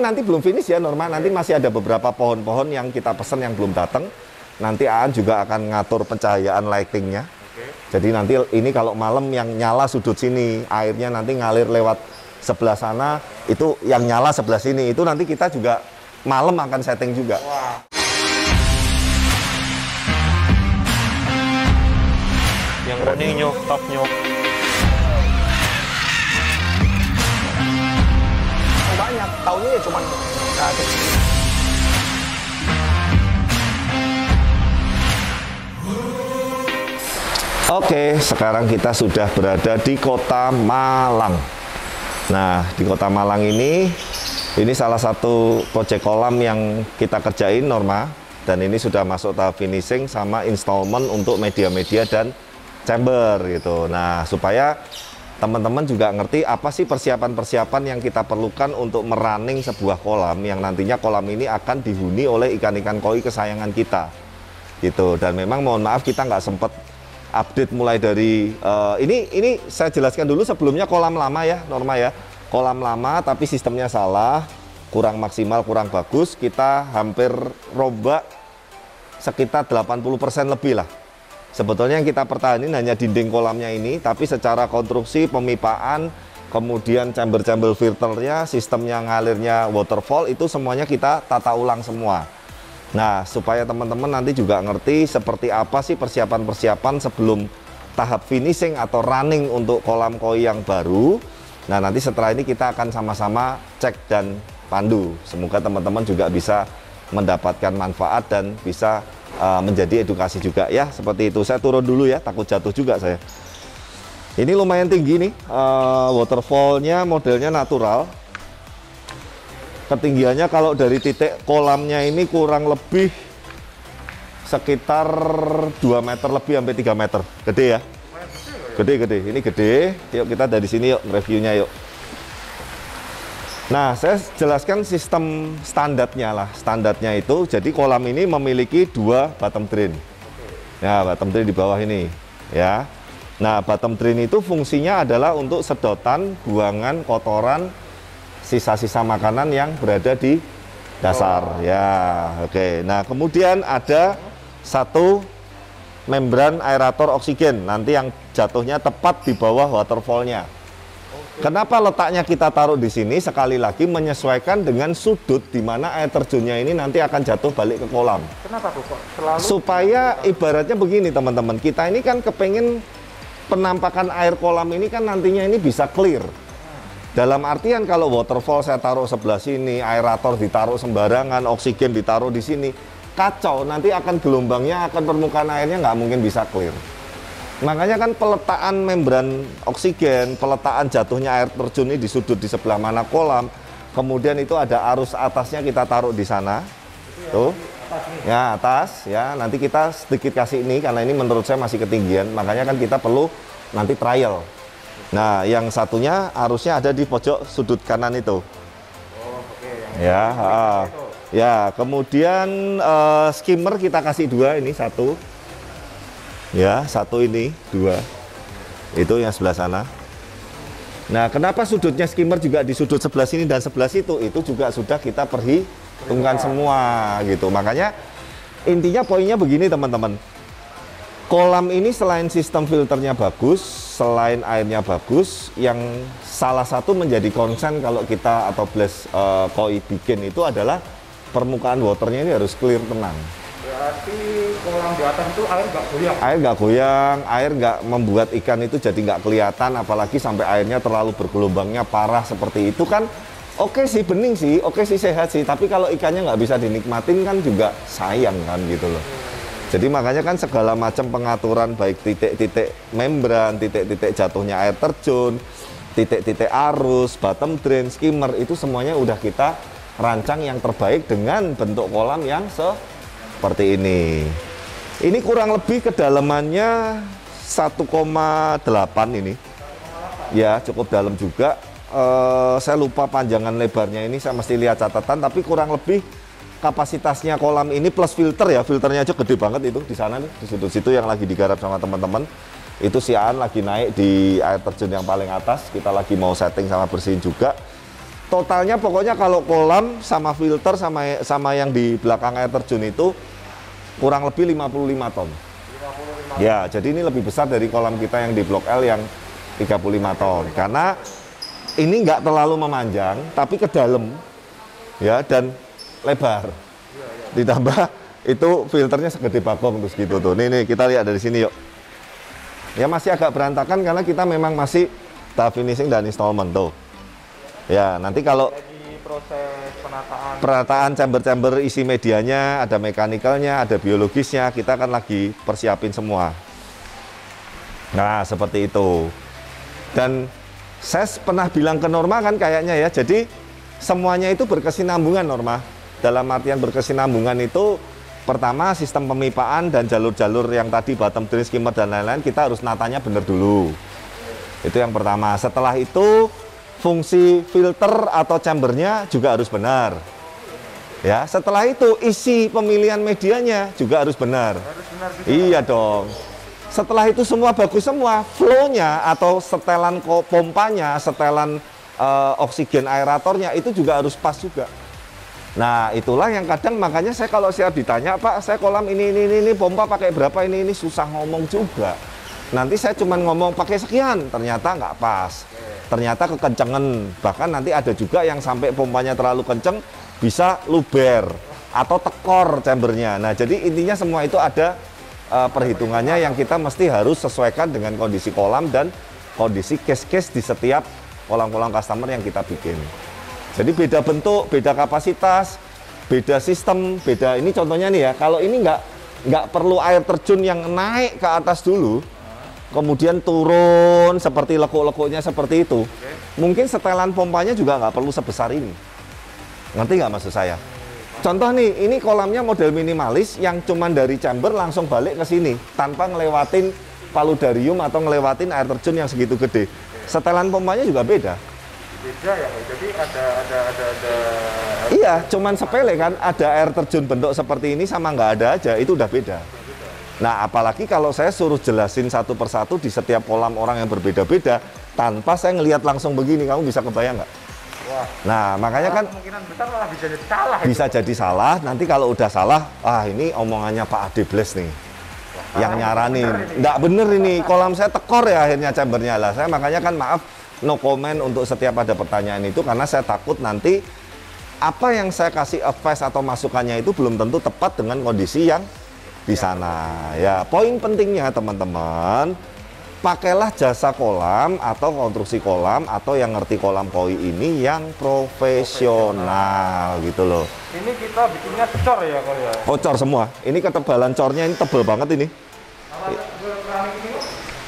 nanti belum finish ya Norma, nanti masih ada beberapa pohon-pohon yang kita pesen yang belum datang. Nanti Aan juga akan ngatur pencahayaan lightingnya. Jadi nanti ini kalau malam yang nyala sudut sini, airnya nanti ngalir lewat sebelah sana, itu yang nyala sebelah sini, itu nanti kita juga malam akan setting juga. Wah. Yang kuning nyok, top nyok. Banyak, taunya ya cuman Oke, sekarang kita sudah berada di Kota Malang. Nah, di Kota Malang ini salah satu proyek kolam yang kita kerjain Norma, dan ini sudah masuk tahap finishing sama installment untuk media-media dan chamber gitu. Nah, supaya teman-teman juga ngerti apa sih persiapan-persiapan yang kita perlukan untuk merunning sebuah kolam yang nantinya kolam ini akan dihuni oleh ikan-ikan koi kesayangan kita gitu. Dan memang mohon maaf kita nggak sempat update mulai dari ini saya jelaskan dulu sebelumnya kolam lama ya Norma ya, kolam lama tapi sistemnya salah, kurang maksimal, kurang bagus, kita hampir rombak sekitar 80% lebih lah. Sebetulnya yang kita pertahanin hanya dinding kolamnya ini, tapi secara konstruksi, pemipaan, kemudian chamber-chamber filternya, sistemnya ngalirnya waterfall, itu semuanya kita tata ulang semua. Nah, supaya teman-teman nanti juga ngerti seperti apa sih persiapan-persiapan sebelum tahap finishing atau running untuk kolam koi yang baru. Nah, nanti setelah ini kita akan sama-sama cek dan pandu. Semoga teman-teman juga bisa mendapatkan manfaat dan bisa menjadi edukasi juga ya, seperti itu. Saya turun dulu ya, takut jatuh juga saya. Ini lumayan tinggi nih, waterfallnya modelnya natural. Ketinggiannya kalau dari titik kolamnya ini kurang lebih sekitar 2 meter lebih sampai 3 meter. Gede ya? Gede, ini gede. Yuk kita dari sini yuk, reviewnya yuk. Nah, saya jelaskan sistem standarnya lah. Standarnya itu, jadi kolam ini memiliki 2 bottom drain. Ya, bottom drain di bawah ini. Ya. Nah, bottom drain itu fungsinya adalah untuk sedotan, buangan, kotoran, sisa-sisa makanan yang berada di dasar. Ya, oke. Nah, kemudian ada satu membran aerator oksigen. Nanti yang jatuhnya tepat di bawah waterfallnya. Kenapa letaknya kita taruh di sini? Sekali lagi menyesuaikan dengan sudut di mana air terjunnya ini nanti akan jatuh balik ke kolam. Kenapa tuh kok selalu? Supaya ibaratnya begini teman-teman, kita ini kan kepengen penampakan air kolam ini kan nantinya ini bisa clear. Dalam artian kalau waterfall saya taruh sebelah sini, aerator ditaruh sembarangan, oksigen ditaruh di sini, kacau. Nanti akan gelombangnya, akan permukaan airnya nggak mungkin bisa clear. Makanya kan peletaan membran oksigen, peletaan jatuhnya air terjun ini di sudut di sebelah mana kolam, kemudian itu ada arus atasnya kita taruh di sana, tuh, ya atas, ya nanti kita sedikit kasih ini karena ini menurut saya masih ketinggian, makanya kan kita perlu nanti trial. Nah, yang satunya arusnya ada di pojok sudut kanan itu. Ya, ya kemudian skimmer kita kasih 2 ini 1. Ya, 1 ini, 2. Itu yang sebelah sana. Nah, kenapa sudutnya skimmer juga di sudut sebelah sini dan sebelah situ? Itu juga sudah kita perhitungkan semua gitu. Makanya intinya poinnya begini teman-teman. Kolam ini selain sistem filternya bagus, selain airnya bagus, yang salah satu menjadi concern kalau kita atau Blaze koi bikin itu adalah permukaan waternya ini harus clear, tenang. Berarti kolam di atas itu air nggak goyang? Air nggak goyang, air nggak membuat ikan itu jadi nggak kelihatan, apalagi sampai airnya terlalu bergelombangnya parah seperti itu kan. Oke sih bening sih, oke sih sehat sih, tapi kalau ikannya nggak bisa dinikmatin kan juga sayang kan gitu loh. Jadi makanya kan segala macam pengaturan baik titik-titik membran, titik-titik jatuhnya air terjun, titik-titik arus, bottom drain, skimmer itu semuanya udah kita rancang yang terbaik dengan bentuk kolam yang seperti ini. Ini kurang lebih kedalamannya 1,8 ini. Ya, cukup dalam juga. Saya lupa panjangan lebarnya ini, saya mesti lihat catatan, tapi kurang lebih kapasitasnya kolam ini plus filter ya, filternya aja gede banget itu di sana nih, di sudut situ yang lagi digarap sama teman-teman. Itu si Aan lagi naik di air terjun yang paling atas, kita lagi mau setting sama bersihin juga. Totalnya pokoknya kalau kolam sama filter sama yang di belakang air terjun itu kurang lebih 55 ton. 55. Ya, jadi ini lebih besar dari kolam kita yang di Blok L yang 35 ton. Karena ini nggak terlalu memanjang, tapi ke dalam, ya, dan lebar. Ditambah itu filternya segede bakong terus gitu tuh. Nih kita lihat dari sini yuk. Ya masih agak berantakan karena kita memang masih tahap finishing dan installment tuh. Ya, nanti kalau Lagi proses penataan chamber-chamber isi medianya, ada mekanikalnya, ada biologisnya, kita kan lagi persiapin semua. Nah, seperti itu. Dan saya pernah bilang ke Norma kan kayaknya ya, jadi semuanya itu berkesinambungan Norma. Dalam artian berkesinambungan itu, pertama sistem pemipaan dan jalur-jalur yang tadi bottom drain, skimmer dan lain-lain, kita harus natanya benar dulu. Itu yang pertama. Setelah itu, fungsi filter atau chambernya juga harus benar. Ya, setelah itu isi pemilihan medianya juga harus benar. Iya dong. Setelah itu semua bagus semua, flow-nya atau setelan pompanya, setelan oksigen aeratornya itu juga harus pas juga. Nah, itulah yang kadang makanya saya kalau saya ditanya, Pak, saya kolam ini pompa pakai berapa ini susah ngomong juga. Nanti saya cuma ngomong pakai sekian, ternyata nggak pas. Ternyata kekencengan, bahkan nanti ada juga yang sampai pompanya terlalu kenceng bisa luber atau tekor chambernya. Nah, jadi intinya semua itu ada perhitungannya yang kita mesti harus sesuaikan dengan kondisi kolam dan kondisi case-case di setiap kolam-kolam customer yang kita bikin. Jadi beda bentuk, beda kapasitas, beda sistem, beda ini contohnya nih ya. Kalau ini nggak perlu air terjun yang naik ke atas dulu, kemudian turun seperti lekuk-lekuknya seperti itu. Mungkin setelan pompanya juga nggak perlu sebesar ini. Ngerti nggak maksud saya? Contoh nih, ini kolamnya model minimalis yang cuman dari chamber langsung balik ke sini tanpa ngelewatin paludarium atau ngelewatin air terjun yang segitu gede. Setelan pompanya juga beda. Beda ya, jadi ada. Iya, cuman sepele kan, ada air terjun bentuk seperti ini sama nggak ada aja, itu udah beda. Nah, apalagi kalau saya suruh jelasin satu persatu di setiap kolam orang yang berbeda-beda, tanpa saya ngelihat langsung begini, kamu bisa kebayang nggak? Wah. Nah, makanya kan kemungkinan besar malah bisa jadi salah. bisa jadi salah. Nanti kalau udah salah, ini omongannya Pak Ade Bles nih, yang nyaranin. Nggak bener ini, kolam saya tekor ya akhirnya chambernya lah. Saya makanya kan maaf, no comment untuk setiap ada pertanyaan itu, karena saya takut nanti apa yang saya kasih advice atau masukannya itu belum tentu tepat dengan kondisi yang di sana. Ya, poin pentingnya teman-teman, pakailah jasa kolam atau konstruksi kolam atau yang ngerti kolam koi ini yang profesional gitu loh. Ini kita bikinnya cor ya kalau ya. Oh, cor semua. Ini ketebalan cornya ini tebel banget ini.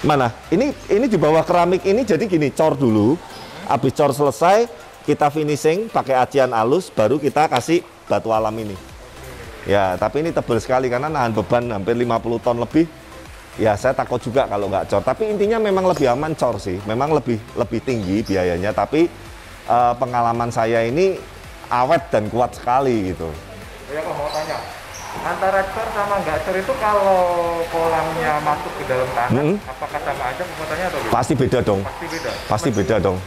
Mana? Ini di bawah keramik ini jadi gini, cor dulu. Habis cor selesai, kita finishing pakai acian halus, baru kita kasih batu alam ini. Ya, tapi ini tebal sekali karena nahan beban hampir 50 ton lebih. Ya, saya takut juga kalau nggak cor. Tapi intinya memang lebih aman cor sih. Memang lebih tinggi biayanya, tapi pengalaman saya ini awet dan kuat sekali gitu. Ya, kalau mau tanya, antara cor sama nggak cor itu kalau kolamnya masuk ke dalam tanah, apakah sama aja kekuatannya atau beda? Pasti beda dong. Pasti beda. Pasti beda dong.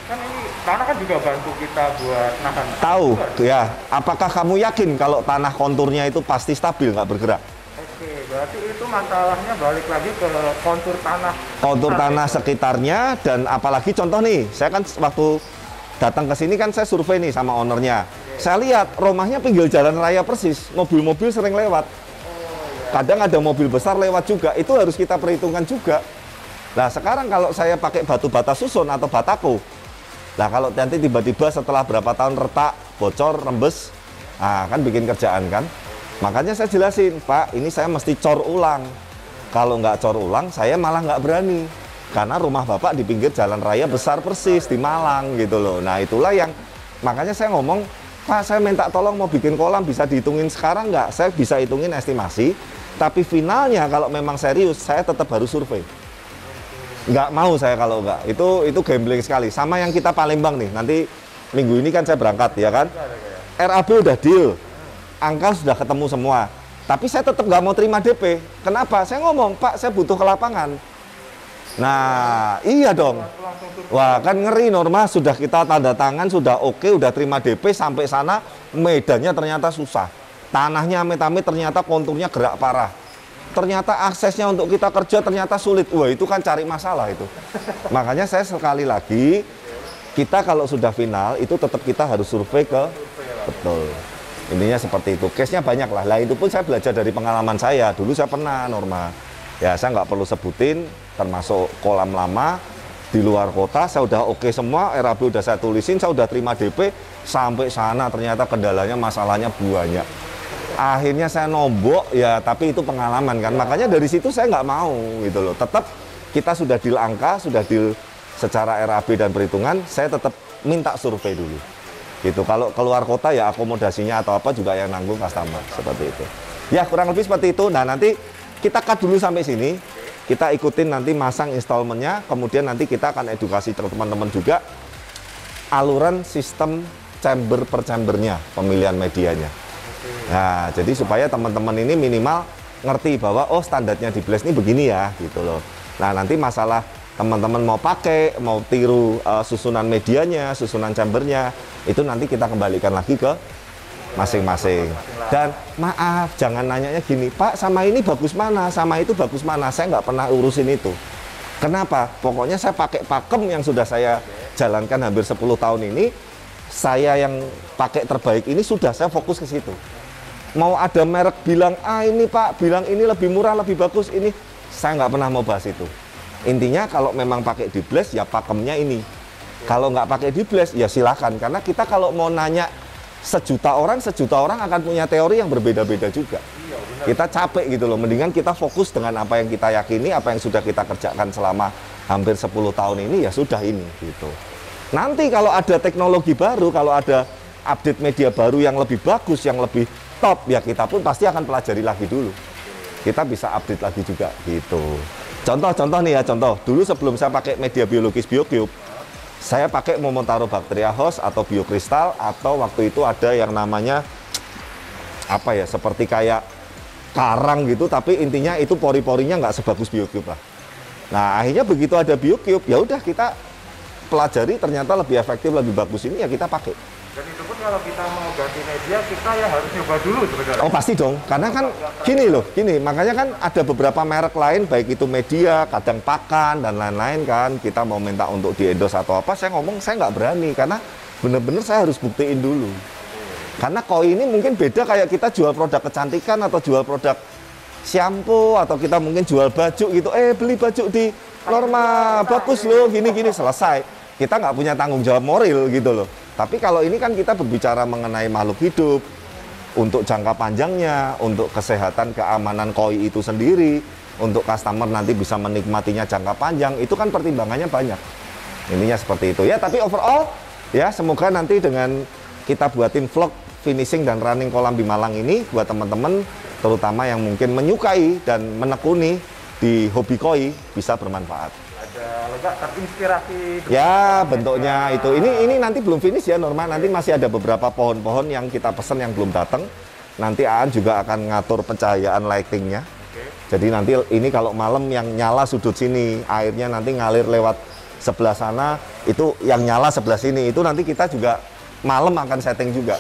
Kan ini tanah kan juga bantu kita buat nahan. Tahu ya, apakah kamu yakin kalau tanah konturnya itu pasti stabil, nggak bergerak? Oke, berarti itu masalahnya balik lagi ke kontur tanah. Kontur tanah sekitarnya, dan apalagi contoh nih, saya kan waktu datang ke sini kan saya survei nih sama ownernya. Saya lihat rumahnya pinggir jalan raya persis, mobil-mobil sering lewat. Kadang ada mobil besar lewat juga, itu harus kita perhitungkan juga. Nah, sekarang kalau saya pakai batu bata susun atau batako, nah kalau nanti tiba-tiba setelah berapa tahun retak, bocor, rembes, kan bikin kerjaan kan. Makanya saya jelasin, Pak, ini saya mesti cor ulang. Kalau nggak cor ulang, saya malah nggak berani. Karena rumah Bapak di pinggir jalan raya besar persis di Malang gitu loh. Nah, itulah yang makanya saya ngomong, Pak, saya minta tolong mau bikin kolam, bisa dihitungin sekarang nggak? Saya bisa hitungin estimasi, tapi finalnya kalau memang serius, saya tetap harus survei. Nggak mau saya kalau nggak. Itu gambling sekali. Sama yang kita Palembang nih, nanti minggu ini kan saya berangkat, ya kan? RAB udah deal, angka sudah ketemu semua. Tapi saya tetap nggak mau terima DP. Kenapa? Saya ngomong, Pak, saya butuh ke lapangan. Nah, iya dong. Wah, kan ngeri. Norma sudah kita tanda tangan, sudah oke, udah terima DP, sampai sana medannya ternyata susah. Tanahnya amit-amit, ternyata konturnya gerak parah. Ternyata aksesnya untuk kita kerja ternyata sulit. Wah, itu kan cari masalah itu. Makanya saya sekali lagi, kita kalau sudah final itu tetap kita harus survei ke betul. Intinya seperti itu. Case-nya banyak lah. Lah itu pun saya belajar dari pengalaman saya. Dulu saya pernah, Norma. Ya, saya nggak perlu sebutin, termasuk kolam lama di luar kota, saya udah oke semua, RAB udah saya tulisin, saya udah terima DP, sampai sana ternyata kendalanya, masalahnya banyak. Akhirnya saya nombok, ya tapi itu pengalaman kan, makanya dari situ saya nggak mau gitu loh. Tetap kita sudah deal angka, sudah deal secara RAB dan perhitungan, saya tetap minta survei dulu. Gitu. Kalau keluar kota ya akomodasinya atau apa juga yang nanggung customer, seperti itu. Ya kurang lebih seperti itu. Nah nanti kita cut dulu sampai sini, kita ikutin nanti masang installmentnya, kemudian nanti kita akan edukasi teman-teman juga aluran sistem chamber per chambernya, pemilihan medianya. Nah, jadi supaya teman-teman ini minimal ngerti bahwa oh standarnya di Blaze ini begini ya, gitu loh. Nah, nanti masalah teman-teman mau pakai, mau tiru susunan medianya, susunan chambernya, itu nanti kita kembalikan lagi ke masing-masing. Dan maaf, jangan nanyanya gini, Pak sama ini bagus mana, sama itu bagus mana, saya nggak pernah urusin itu. Kenapa? Pokoknya saya pakai pakem yang sudah saya jalankan hampir 10 tahun ini, saya yang pakai terbaik ini sudah saya fokus ke situ. Mau ada merek bilang, ini Pak, bilang ini lebih murah, lebih bagus, ini, saya nggak pernah mau bahas itu. Intinya kalau memang pakai di Blaze, ya pakemnya ini. Kalau nggak pakai di Blaze, ya silakan. Karena kita kalau mau nanya sejuta orang akan punya teori yang berbeda-beda juga. Kita capek gitu loh, mendingan kita fokus dengan apa yang kita yakini, apa yang sudah kita kerjakan selama hampir 10 tahun ini, ya sudah ini gitu. Nanti kalau ada teknologi baru, kalau ada update media baru yang lebih bagus, yang lebih top, ya kita pun pasti akan pelajari lagi dulu. Kita bisa update lagi juga gitu. Contoh nih ya, contoh. Dulu sebelum saya pakai media biologis BioCube, saya pakai Momotaro Bacteria Host atau biokristal, atau waktu itu ada yang namanya apa ya, seperti kayak karang gitu, tapi intinya itu pori-porinya nggak sebagus BioCube lah. Nah akhirnya begitu ada BioCube, ya udah kita pelajari ternyata lebih efektif, lebih bagus, ini ya kita pakai. Dan itu pun kalau kita mau ganti media, kita ya harus nyoba dulu sebenarnya. Oh pasti dong, karena kan gini, makanya kan ada beberapa merek lain, baik itu media, kadang pakan, dan lain-lain kan, kita mau minta untuk di-endorse atau apa, saya ngomong saya nggak berani, karena bener-bener saya harus buktiin dulu. Karena koi ini mungkin beda kayak kita jual produk kecantikan, atau jual produk shampoo, atau kita mungkin jual baju gitu, beli baju di Norma, bagus loh, gini-gini, selesai. Kita nggak punya tanggung jawab moral gitu loh. Tapi kalau ini kan kita berbicara mengenai makhluk hidup, untuk jangka panjangnya, untuk kesehatan keamanan koi itu sendiri, untuk customer nanti bisa menikmatinya jangka panjang, itu kan pertimbangannya banyak. Ininya seperti itu ya, tapi overall ya semoga nanti dengan kita buatin vlog finishing dan running kolam di Malang ini buat teman-teman terutama yang mungkin menyukai dan menekuni di hobi koi bisa bermanfaat. Ada terinspirasi. Ya bentuknya itu. Ini nanti belum finish ya Norma. Nanti masih ada beberapa pohon-pohon yang kita pesen yang belum datang. Nanti Aan juga akan ngatur pencahayaan lightingnya. Jadi nanti ini kalau malam yang nyala sudut sini, airnya nanti ngalir lewat sebelah sana. Itu yang nyala sebelah sini. Itu nanti kita juga malam akan setting juga.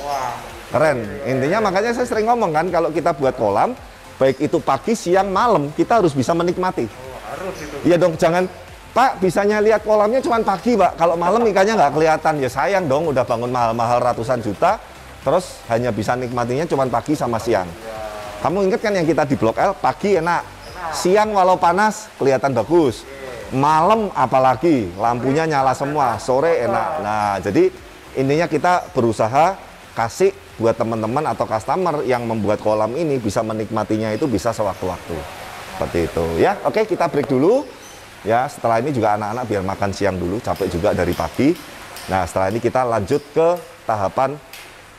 Keren. Intinya makanya saya sering ngomong kan, kalau kita buat kolam, baik itu pagi, siang, malam, kita harus bisa menikmati. Harus itu. Iya dong, jangan Pak bisanya lihat kolamnya cuma pagi Pak, kalau malam ikannya nggak kelihatan, ya sayang dong, udah bangun mahal-mahal ratusan juta, terus hanya bisa nikmatinya cuma pagi sama siang. Kamu ingat kan yang kita di Blok L, pagi enak, siang walau panas kelihatan bagus, malam apalagi lampunya nyala semua, sore enak. Nah jadi intinya kita berusaha kasih buat teman-teman atau customer yang membuat kolam ini bisa menikmatinya itu bisa sewaktu-waktu. Seperti itu ya. Oke, kita break dulu. Ya, setelah ini juga anak-anak biar makan siang dulu, capek juga dari pagi. Nah, setelah ini kita lanjut ke tahapan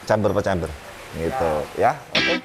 chamber per chamber. Gitu ya. Oke.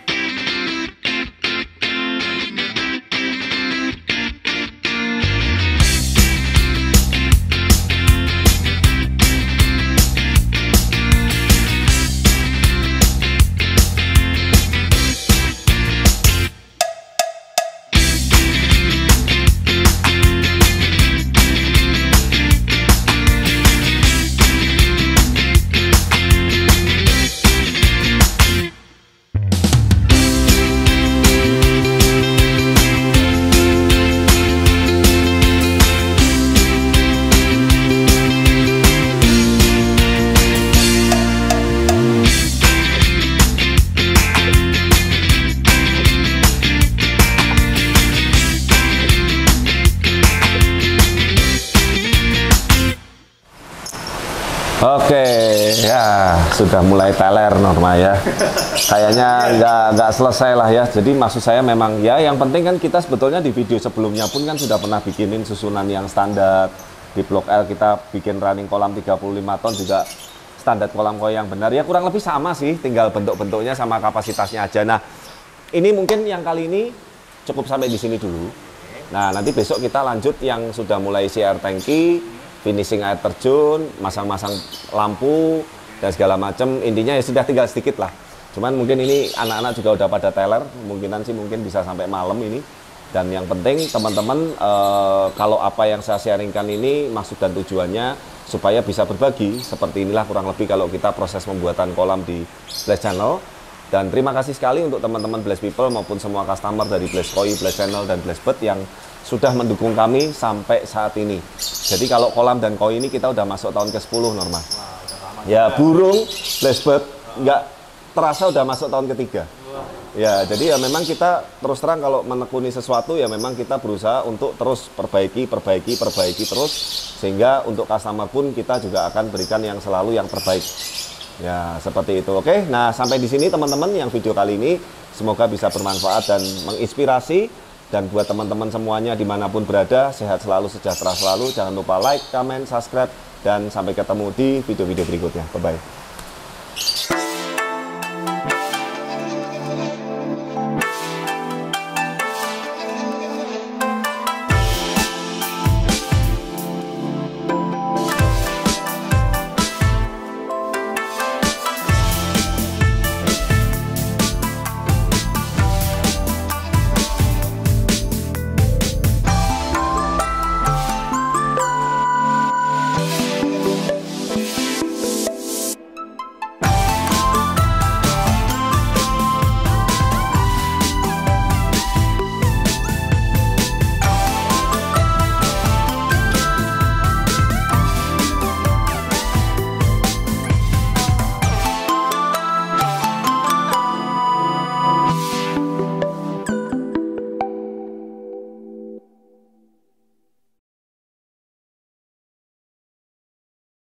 Oke, ya sudah mulai teler Norma ya. Kayaknya nggak selesai lah ya. Jadi maksud saya memang ya yang penting kan kita sebetulnya di video sebelumnya pun kan sudah pernah bikinin susunan yang standar. Di Blok L kita bikin running kolam 35 ton juga standar kolam koi yang benar. Ya kurang lebih sama sih, tinggal bentuk-bentuknya sama kapasitasnya aja. Nah, ini mungkin yang kali ini cukup sampai di sini dulu. Nah, nanti besok kita lanjut yang sudah mulai isi air tangki, finishing air terjun, masang-masang lampu dan segala macam. Intinya ya sudah tinggal sedikit lah. Cuman mungkin ini anak-anak juga udah pada teler, kemungkinan sih mungkin bisa sampai malam ini. Dan yang penting teman-teman kalau apa yang saya sharingkan ini maksud dan tujuannya supaya bisa berbagi. Seperti inilah kurang lebih kalau kita proses pembuatan kolam di Blast Channel. Dan terima kasih sekali untuk teman-teman Blast People maupun semua customer dari Blast Koi, Blast Channel, dan Blast Bird yang sudah mendukung kami sampai saat ini. Jadi kalau kolam dan koi ini kita udah masuk tahun ke-10 Norma. Ya burung, Blast Bird nggak terasa udah masuk tahun ketiga. Ya jadi ya memang kita terus terang kalau menekuni sesuatu ya memang kita berusaha untuk terus perbaiki terus. Sehingga untuk customer pun kita juga akan berikan yang selalu yang terbaik. Ya seperti itu. Oke, nah sampai di sini teman-teman yang video kali ini semoga bisa bermanfaat dan menginspirasi. Dan buat teman-teman semuanya dimanapun berada, sehat selalu, sejahtera selalu. Jangan lupa like, comment, subscribe, dan sampai ketemu di video-video berikutnya. Bye-bye.